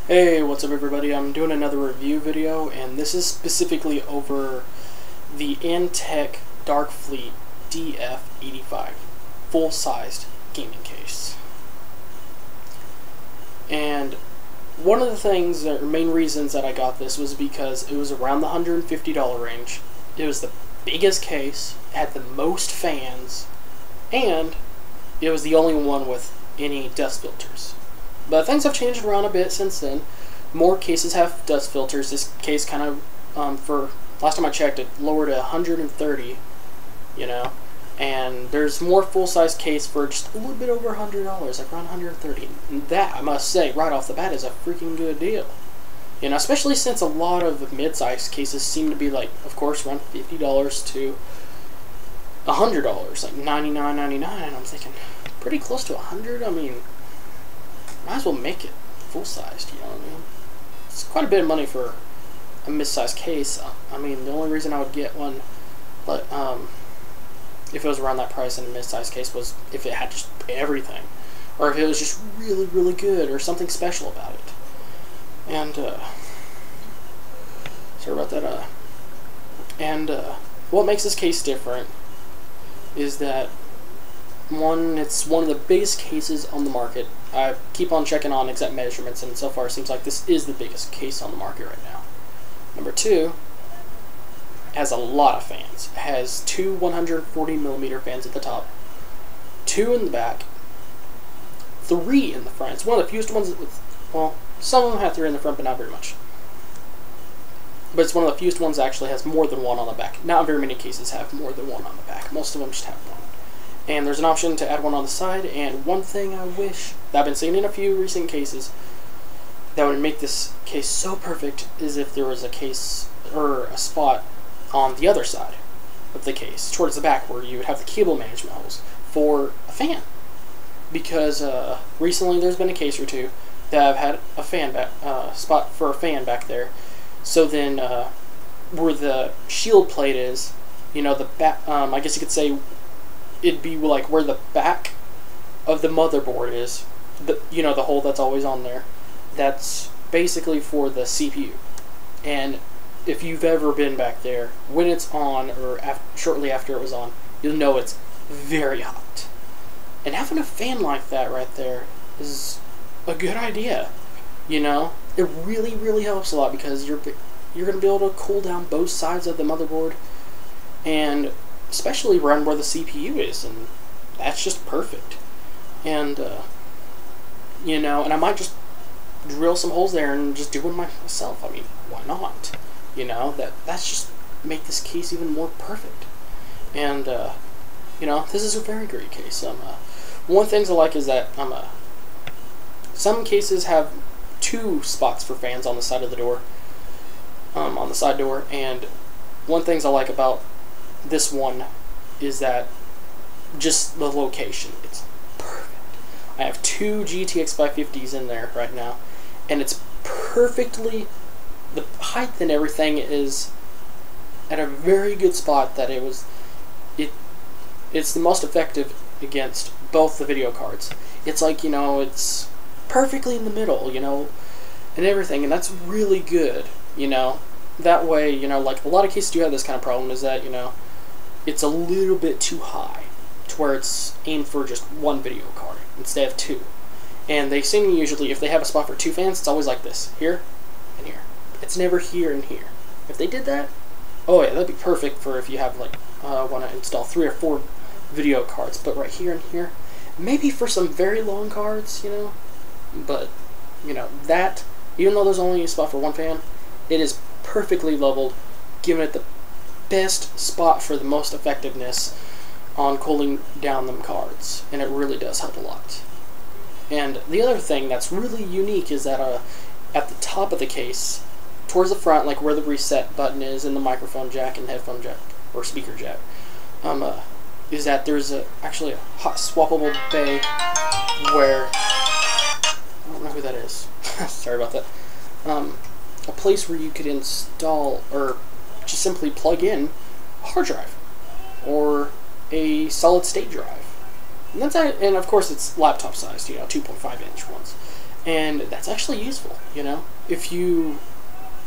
Hey, what's up everybody? I'm doing another review video, and this is specifically over the Antec Darkfleet DF-85 full-sized gaming case. And one of the things, or main reasons that I got this was because it was around the $150 range. It was the biggest case, had the most fans, and it was the only one with any dust filters. But things have changed around a bit since then. More cases have dust filters. This case kind of, for last time I checked, it lowered to 130, you know. And there's more full-size case for just a little bit over $100, like around 130. And that, I must say, right off the bat, is a freaking good deal. You know, especially since a lot of mid-size cases seem to be like, of course, around $50 to $100, like $99.99. And I'm thinking, pretty close to $100. I mean, might as well make it full-sized, you know what I mean? It's quite a bit of money for a mid-sized case. I mean, the only reason I would get one, but if it was around that price in a mid-sized case, was if it had just everything, or if it was just really, really good, or something special about it. And sorry about that. What makes this case different is that, one, it's one of the biggest cases on the market. I keep on checking on exact measurements, and so far it seems like this is the biggest case on the market right now. Number two, it has a lot of fans. It has two 140mm fans at the top, two in the back, three in the front. It's one of the fewest ones with, well, some of them have three in the front, but not very much. But it's one of the fewest ones that actually has more than one on the back. Not very many cases have more than one on the back. Most of them just have one. And there's an option to add one on the side, and one thing I wish, that I've been seeing in a few recent cases, that would make this case so perfect, is if there was a case, or a spot on the other side of the case, towards the back, where you would have the cable management holes for a fan. Because recently there's been a case or two that I've had a fan back, spot for a fan back there. So then, where the shield plate is, you know, the back, I guess you could say, it'd be like where the back of the motherboard is, you know, the hole that's always on there. That's basically for the CPU. And if you've ever been back there, when it's on, or shortly after it was on, you'll know it's very hot. And having a fan like that right there is a good idea. You know, it really, really helps a lot, because you're going to be able to cool down both sides of the motherboard, and especially around where the CPU is, and that's just perfect. And you know, and I might just drill some holes there and just do one myself. I mean, why not? You know, that's just make this case even more perfect. And you know, this is a very great case. One of the things I like is that some cases have two spots for fans on the side of the door, on the side door. And one of the things I like about this one is that just the location. It's perfect. I have two GTX 550s in there right now, and it's perfectly, the height and everything is at a very good spot, that it's the most effective against both the video cards. It's like, you know, it's perfectly in the middle, you know, and everything, and that's really good, you know. That way, you know, like a lot of cases do have this kind of problem, is that, you know, it's a little bit too high to where it's aimed for just one video card instead of two. And they seem to usually, if they have a spot for two fans, it's always like this, here and here. It's never here and here. If they did that, oh yeah, that'd be perfect for if you have like want to install 3 or 4 video cards. But right here and here, maybe for some very long cards, you know. But you know, that, even though there's only a spot for one fan, it is perfectly leveled, giving it the best spot for the most effectiveness on cooling down them cards, and it really does help a lot. And the other thing that's really unique is that at the top of the case, towards the front, like where the reset button is, and the microphone jack and headphone jack, or speaker jack, is that there's actually a hot swappable bay where, I don't know who that is, sorry about that, a place where you could install, or just simply plug in a hard drive or a solid state drive. And that's, and of course it's laptop sized, you know, 2.5-inch ones. And that's actually useful, you know. If you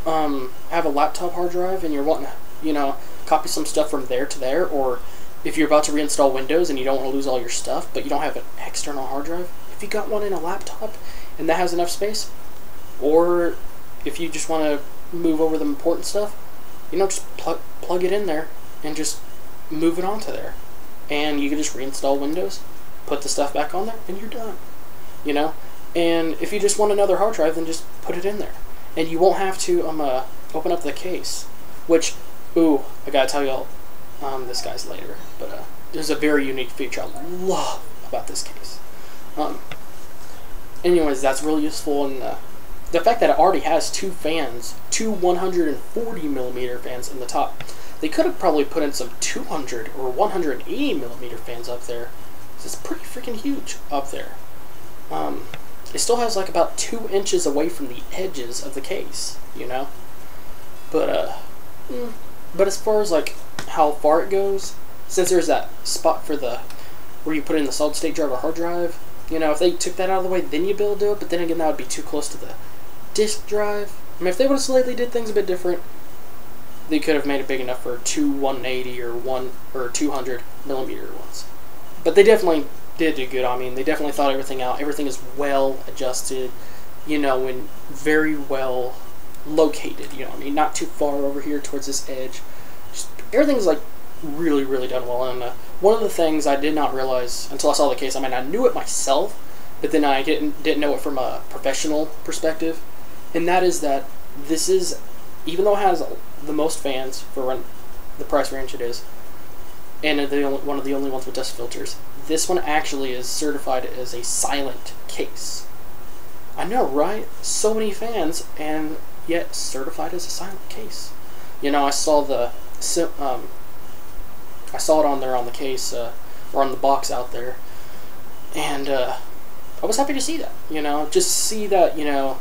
have a laptop hard drive and you're wanting to, you know, copy some stuff from there to there, or if you're about to reinstall Windows and you don't want to lose all your stuff, but you don't have an external hard drive, if you got one in a laptop and that has enough space, or if you just want to move over the important stuff, you know, just plug it in there and just move it onto there. And you can just reinstall Windows, put the stuff back on there, and you're done. You know? And if you just want another hard drive, then just put it in there. And you won't have to open up the case. Which, ooh, I gotta tell y'all this guy's later. But there's a very unique feature I love about this case. Anyways, that's really useful. And the fact that it already has two fans, two 140mm fans in the top. They could have probably put in some 200 or 180mm fans up there. It's pretty freaking huge up there. It still has like about 2 inches away from the edges of the case, you know. But as far as like how far it goes, since there's that spot for the where you put in the solid state drive or hard drive, you know, if they took that out of the way, then you'd be able to do it. But then again, that would be too close to the disk drive. I mean, if they would have slightly did things a bit different, they could have made it big enough for two 180 or 200mm ones. But they definitely did do good. I mean, they definitely thought everything out. Everything is well adjusted, you know, and very well located. You know, I mean, not too far over here towards this edge. Just, everything's like really, really done well. And one of the things I did not realize until I saw the case, I mean, I knew it myself, but then I didn't know it from a professional perspective, and that is that this is, even though it has the most fans for the price range it is, and one of the only ones with dust filters, this one actually is certified as a silent case. I know, right? So many fans, and yet certified as a silent case. You know, I saw it on there on the case, or on the box out there, and I was happy to see that. You know, just see that, you know,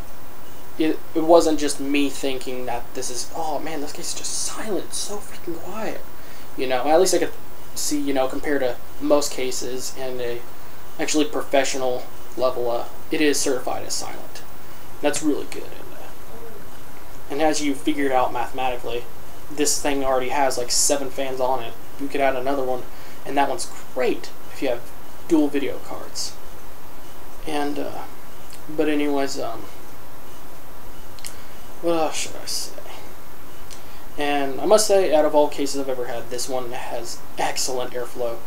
it wasn't just me thinking that this is, oh man, this case is just silent, so freaking quiet. You know, at least I could see, you know, compared to most cases and a actually professional level, it is certified as silent. That's really good. And as you figure it out mathematically, this thing already has like 7 fans on it. You could add another one, and that one's great if you have dual video cards. And but anyways, what else should I say? And I must say, out of all cases I've ever had, this one has excellent airflow.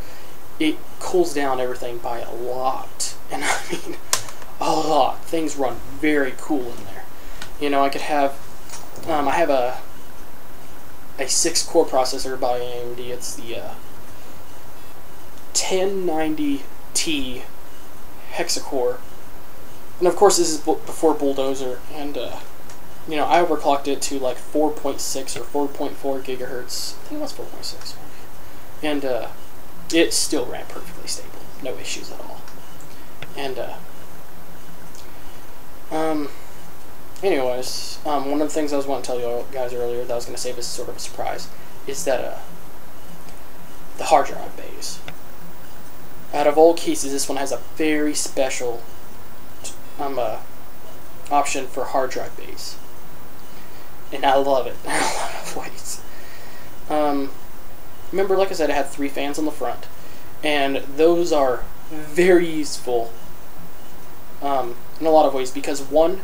It cools down everything by a lot. And I mean, a lot. Things run very cool in there. You know, I could have, I have a 6-core processor by AMD. It's the 1090T hexacore. And of course, this is before Bulldozer, and you know, I overclocked it to like 4.6 or 4.4 gigahertz. I think it was 4.6, and it still ran perfectly stable, no issues at all. And anyways, one of the things I was wanting to tell you guys earlier that I was going to save as sort of a surprise is that the hard drive bays. Out of all cases, this one has a very special option for hard drive bays. And I love it in a lot of ways. Remember, like I said, it had 3 fans on the front, and those are very useful in a lot of ways, because one,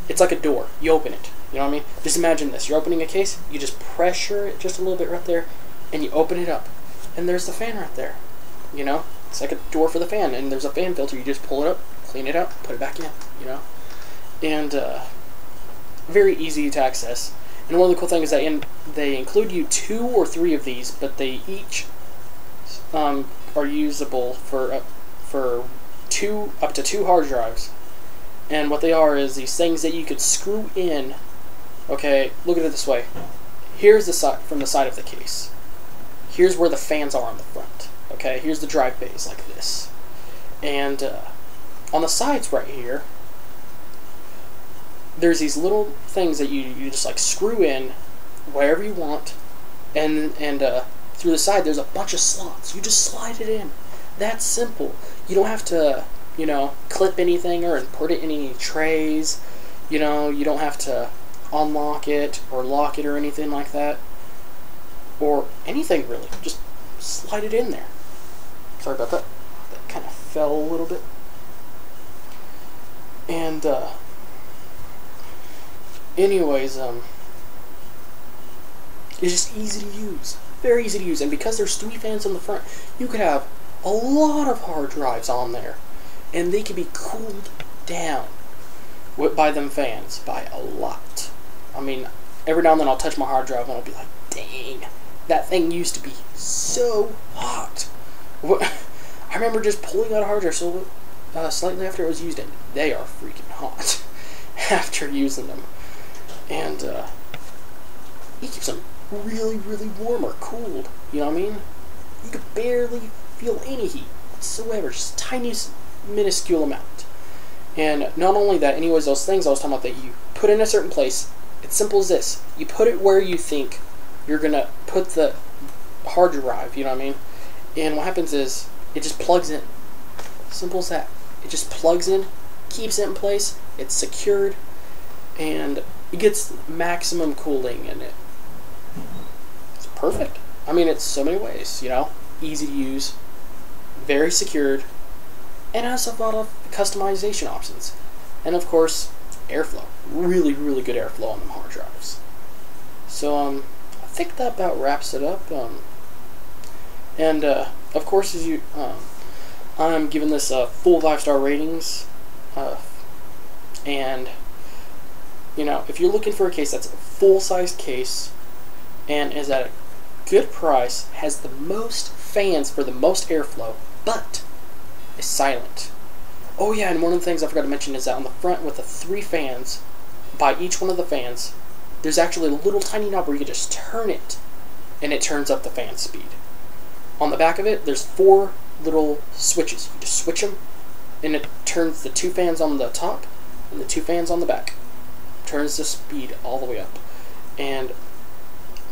it's like a door. You open it. You know what I mean? Just imagine this. You're opening a case, you just pressure it just a little bit right there, and you open it up, and there's the fan right there. You know? It's like a door for the fan, and there's a fan filter. You just pull it up, clean it up, put it back in, you know? And very easy to access. And one of the cool things is that they include you 2 or 3 of these, but they each are usable for up to 2 hard drives. And what they are is these things that you could screw in. Okay, look at it this way. Here's the side from the side of the case. Here's where the fans are on the front. Okay, here's the drive bays like this. And on the sides right here, there's these little things that you just like screw in wherever you want, and through the side there's a bunch of slots. You just slide it in. That's simple. You don't have to you know, clip anything or put it in any trays. You know, you don't have to unlock it or lock it or anything like that. Or anything really. Just slide it in there. Sorry about that. That kind of fell a little bit. And, anyways, it's just easy to use. Very easy to use. And because there's 3 fans on the front, you could have a lot of hard drives on there. And they could be cooled down by them fans by a lot. I mean, every now and then I'll touch my hard drive and I'll be like, dang, that thing used to be so hot. I remember just pulling out a hard drive slightly after it was used, and they are freaking hot after using them. And he keeps them really, really warm or cooled. You know what I mean? You could barely feel any heat whatsoever, just a tiny, minuscule amount. And not only that, anyways, those things I was talking about that you put in a certain place, it's simple as this. You put it where you think you're going to put the hard drive, you know what I mean? And what happens is, it just plugs in. Simple as that. It just plugs in, keeps it in place, it's secured, and it gets maximum cooling in it. It's perfect. I mean, it's so many ways, you know? Easy to use, very secured, and has a lot of customization options. And of course, airflow. Really, really good airflow on them hard drives. So, I think that about wraps it up. And of course, as you, I'm giving this full 5-star ratings. And, you know, if you're looking for a case that's a full-sized case and is at a good price, has the most fans for the most airflow, but is silent. Oh yeah, and one of the things I forgot to mention is that on the front with the 3 fans, by each one of the fans, there's actually a little tiny knob where you can just turn it, and it turns up the fan speed. On the back of it, there's 4 little switches. You just switch them, and it turns the 2 fans on the top and the 2 fans on the back. Turns the speed all the way up. And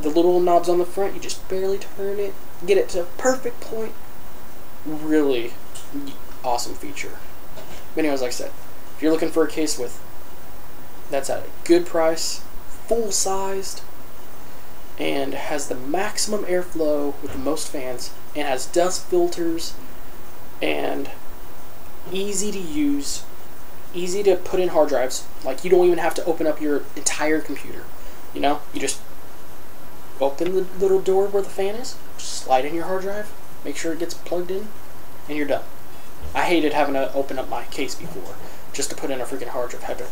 the little knobs on the front, you just barely turn it, get it to a perfect point. Really awesome feature. But anyways, like I said, if you're looking for a case that's at a good price, full-sized, and has the maximum airflow with the most fans, and has dust filters, and easy to use, easy to put in hard drives. Like, you don't even have to open up your entire computer. You know, you just open the little door where the fan is, just slide in your hard drive, make sure it gets plugged in, and you're done. I hated having to open up my case before just to put in a freaking hard drive. I had to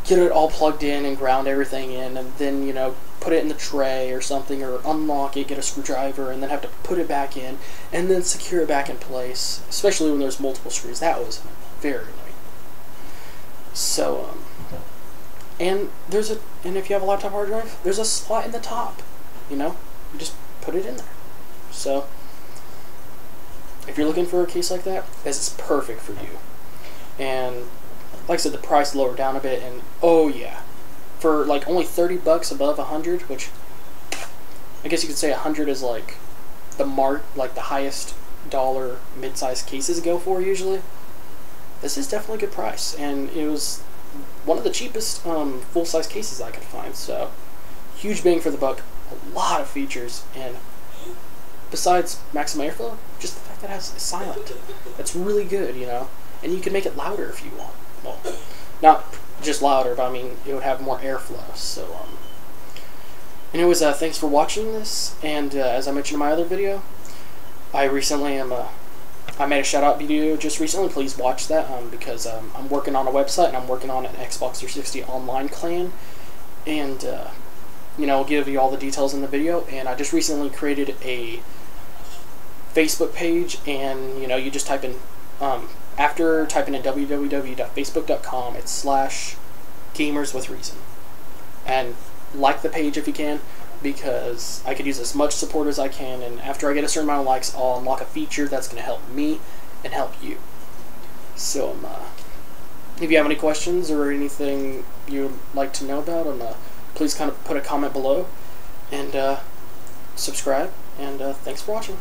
get it all plugged in and ground everything in, and then, you know, put it in the tray or something, or unlock it, get a screwdriver, and then have to put it back in, and then secure it back in place, especially when there's multiple screws. That was very annoying. So, and if you have a laptop hard drive, there's a slot in the top, you know, you just put it in there. So, if you're looking for a case like that, this is perfect for you. And like I said, the price lowered down a bit, and oh yeah, for like only $30 above 100, which I guess you could say 100 is like the mark, like the highest dollar mid-sized cases go for usually. This is definitely a good price, and it was one of the cheapest full-size cases I could find. So huge bang for the buck, a lot of features, and besides maximum airflow, just the fact that it is silent. That's really good, you know. And you can make it louder if you want. Well, not just louder, but I mean, it would have more airflow. So, anyways, thanks for watching this. And as I mentioned in my other video, I recently I made a shout-out video just recently. Please watch that because I'm working on a website and I'm working on an Xbox 360 online clan. And, you know, I'll give you all the details in the video. And I just recently created a Facebook page, and, you know, you just type in, after typing in www.facebook.com/gamerswithreason, and like the page if you can, because I could use as much support as I can, and after I get a certain amount of likes, I'll unlock a feature that's going to help me and help you. So, if you have any questions or anything you'd like to know about, please kind of put a comment below, and subscribe, and thanks for watching.